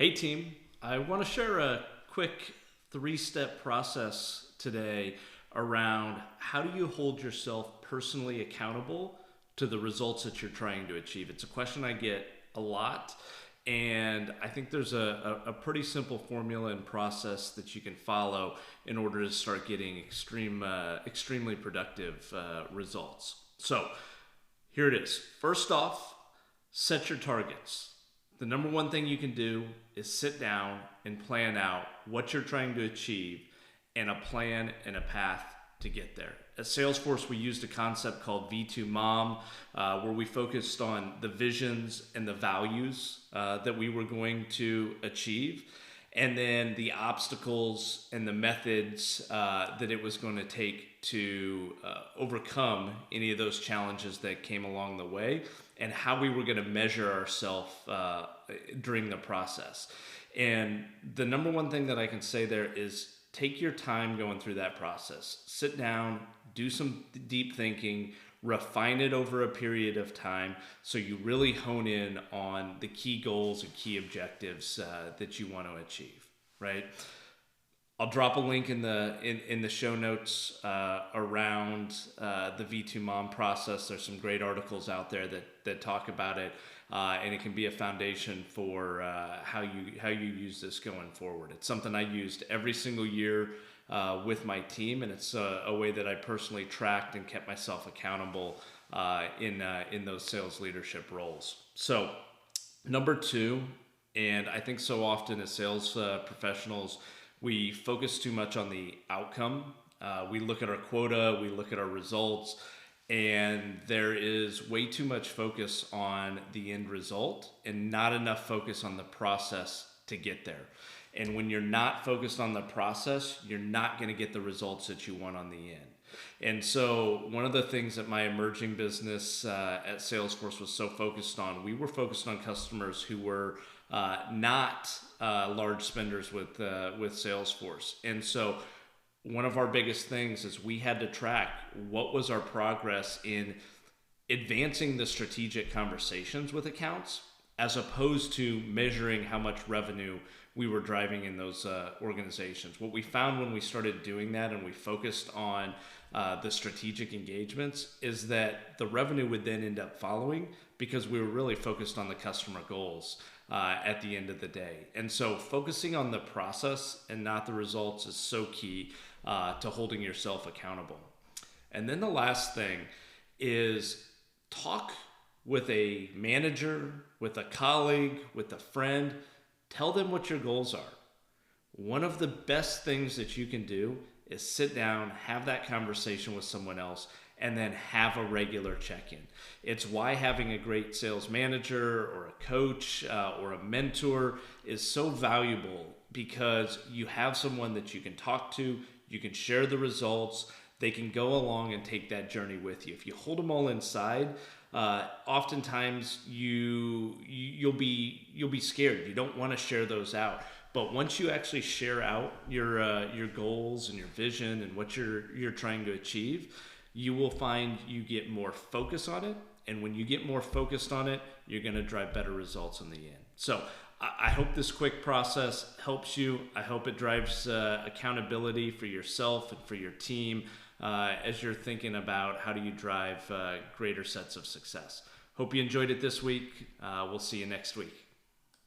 Hey team, I want to share a quick three-step process today around how do you hold yourself personally accountable to the results that you're trying to achieve. It's a question I get a lot, and I think there's a pretty simple formula and process that you can follow in order to start getting extremely productive results. So here it is. First off, set your targets. The number one thing you can do is sit down and plan out what you're trying to achieve and a plan and a path to get there. At Salesforce, we used a concept called V2MOM, where we focused on the visions and the values that we were going to achieve, and then the obstacles and the methods that it was going to take to overcome any of those challenges that came along the way, and how we were going to measure ourselves during the process. And the number one thing that I can say there is take your time going through that process. Sit down, do some deep thinking, refine it over a period of time so you really hone in on the key goals and key objectives that you want to achieve, right? I'll drop a link in the show notes around the V2MOM process. There's some great articles out there that talk about it, and it can be a foundation for how you use this going forward. It's something I used every single year with my team, and it's a way that I personally tracked and kept myself accountable in those sales leadership roles. So, number two, and I think so often as sales professionals, we focus too much on the outcome. We look at our quota, we look at our results, and there is way too much focus on the end result and not enough focus on the process to get there. And when you're not focused on the process, you're not going to get the results that you want on the end. And so one of the things that my emerging business at Salesforce was so focused on, we were focused on customers who were not large spenders with Salesforce. And so one of our biggest things is we had to track what was our progress in advancing the strategic conversations with accounts, as opposed to measuring how much revenue we were driving in those organizations. What we found when we started doing that and we focused on the strategic engagements is that the revenue would then end up following because we were really focused on the customer goals at the end of the day. And so focusing on the process and not the results is so key to holding yourself accountable. And then the last thing is talk with a manager, with a colleague, with a friend. Tell them what your goals are. One of the best things that you can do is sit down, have that conversation with someone else, and then have a regular check-in. It's why having a great sales manager or a coach or a mentor is so valuable, because you have someone that you can talk to, you can share the results, they can go along and take that journey with you. If you hold them all inside, oftentimes you'll be scared. You don't want to share those out. But once you actually share out your goals and your vision and what you're trying to achieve, you will find you get more focus on it. And when you get more focused on it, you're going to drive better results in the end. So I hope this quick process helps you. I hope it drives accountability for yourself and for your team as you're thinking about how do you drive greater sets of success. Hope you enjoyed it this week. We'll see you next week.